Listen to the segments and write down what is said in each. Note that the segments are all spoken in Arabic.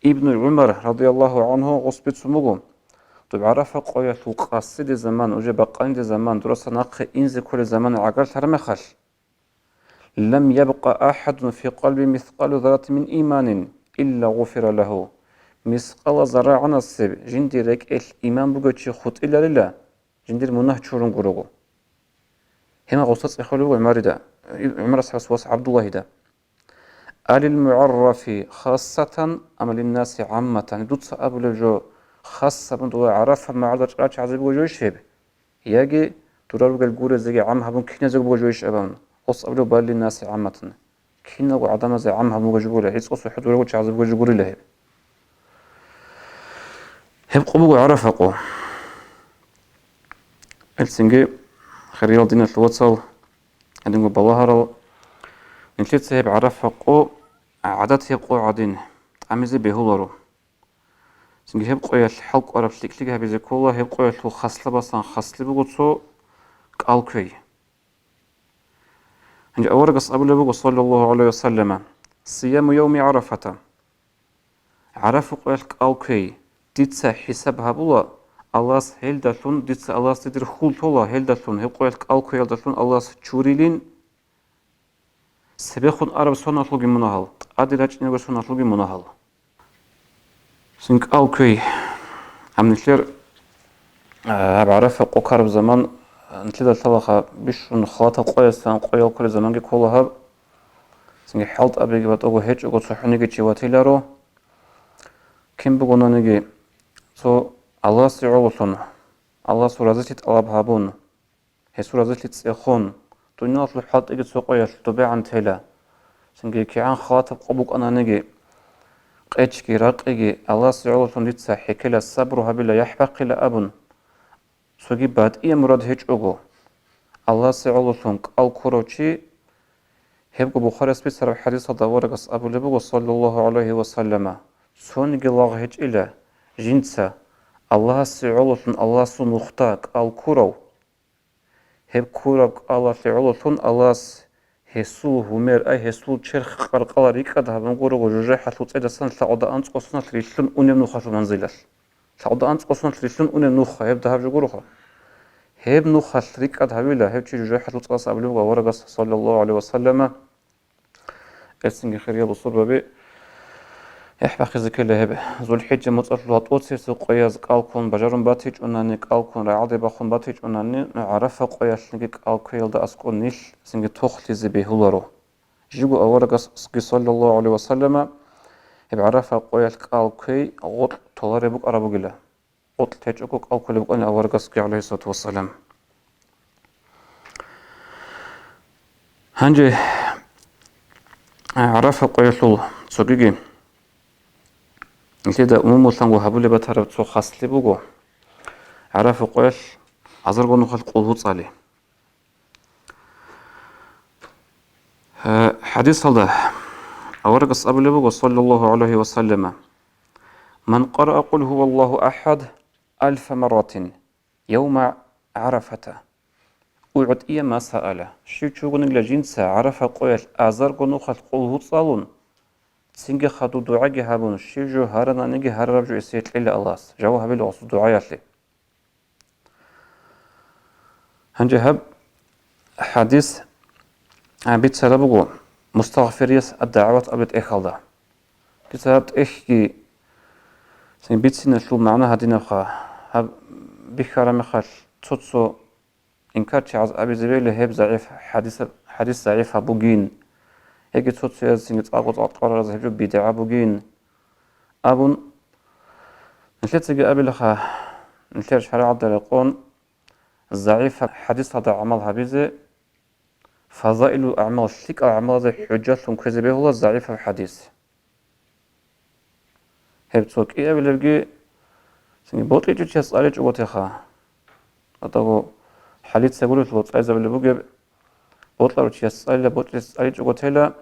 ابن عمر رضي الله عنه غصبت سموغو طب عرف قوية القصيد زمان وجه بقاين زمان درس ناقه إنز كل زمان عقل ترمخش لم يبقى أحد في قلبي مثقال ذرة من إيمان إلا غفر له مثقال ذرة عن السب جندي رك الإيمان بقتش خط إلا لله جندي منه تشورن قروغو هنا غصص يخلو عمر دا عمر سحس عبد الله دا آل المعرف خاصة أم للناس عامة دوتس أبو لجو خاصة من دو عرف ما عرض رأيش عزيب وجوش هب يجي ترى الجورة زي عامها بون كنا زي وجوش أبان قص أبو بال للناس عامة كنا وعدم زي عامها وجوله هيس قص حد ولا وجه عزيب وجوه له هب قبوا عرفقوا السنجي خريال دينا الوصل عندنا بظهره نشيت سهب عرفقوا عادات يبقوا عادين عمزي بهولرو سنجي هبقوا الحلق أرب شكلك هبزي كله هبقوا الحلق خصلة بسان خصلة بقصو قالكوي عند أورقص أبو لبو صلى الله عليه وسلم صيام يوم عرفة عرفقوا القالكوي ديتسا حسابها بولا الله هل دلون ديتسا الله تدير خول طولا هل دلون هبقوا القالكوي هل دلون الله تشوريلين سبخون أرب سون أطلقي مناهل أدراج نيجو سون أطلقي مناهل سنك أوكي عم نشير بعرف قكر زمان نتلذ الثلاثة بيش نخاطر قويسان قوي كل زمان جي كلها سنك حالت أبي جبت أقول هيج أقول صحني جي واتيلارو كم بقولنا نجي سو الله سيعوصون الله سورزت ألاب هابون هي سورزت سيخون دنيا أطلع حالت إجت سوقيا تبع عن تلا سنك كيان خاطب قبوك أنا نجي قيتشكي راقيجي الله سيعوصون لتسا حكلا الصبر هبلا يحبق إلى أبن سوغي بعد إيه مراد هيج أغو الله سيعوصون قال كروشي هبقو بخاري سبيسر حديث دورقس أبو لبو صلى الله عليه وسلم سونجي الله هيج إلى جنسا الله سيعوصون الله سنختاك قال كرو هب كرو الله سيعوصون الله هسول همير أي هسول شرخ قرقلا ريكاد هبن قرغو جوجي حسول تيدسان سعودا أنت قصنا تريسلون أنيم نوخا شو منزلش سعودا أنت قصنا تريسلون أنيم نوخا هب دهب جوجوروخا هب نوخا ريكاد هبيلا هب شي جوجي حسول تقاس أبلوغا ورقص صلى الله عليه وسلم السنجي خيريا بصور بي يحبق ذكر لهب ذو الحجة متأطلوا طوتسي سقياز قالكون بجرم باتيج أناني قالكون رعادي باخون باتيج أناني عرف قياس سنجي قالكويل دا أسكون نيل سنجي توختي زبي هولارو جيجو أورقس سقي صلى الله عليه وسلم هب عرف قياس قالكوي غط طلاري بك أرابو جلا غط تيجوكو قالكوي بك أنا أورقس سقي عليه الصلاة والسلام هنجي عرف قياس سقيجي كده أمم سانغو هبولي بتعرف تسو خاصلي بوجو عرف قياس عذرقو نخل قلوت عليه حديث هذا أورقص أبو لبوغ صلى الله عليه وسلم من قرأ قل هو الله أحد 1000 مرة يوم عرفة أعد إيا ما سأله شو تشوغن لجنسة عرف قيل أزرق نخل قلوت صالون سنجي خدو دعاء هابون شو جو هارنا نجي هارب جو إسيت إلا الله جواب هبل وصو دعاء لي هنجي هب حديث عبيد سلبوغو مستغفريس الدعوات أبيت إخالدا كتابت إخي سن بيت سنة شو معنا هدينا خا هب بخارة مخال تطسو إنكار تعز أبي زبيل هب ضعيف حديث ضعيف هبوغين هيك تطسو يزين يتقاقض أطقار رزهجو بدعا بوغين أبون نشلت سيجي أبي لخا نشلت شرع عبد القون الضعيف حديث هذا عمل هبيزي فضائل الأعمال شيك أعمال ذي حجات كذبه الله ضعيف الحديث هبتوك إيه بلغي سني بوطي جو تسألي جو تخا أتاو حديث سيقول الوطي إذا بلغي بوطلع تسألي بوطي تسألي جو تلا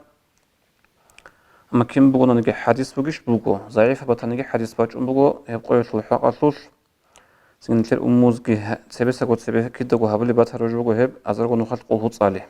أما كم بقولنا نجي حديث بقيش بلغو ضعيف بطنجي حديث باج بلغو هبقى يشلو حق أصوص سنتر أموز جه سبسة قد سبسة كده جو هبلي باتها رجوع هب أزرق نخل قلوت عليه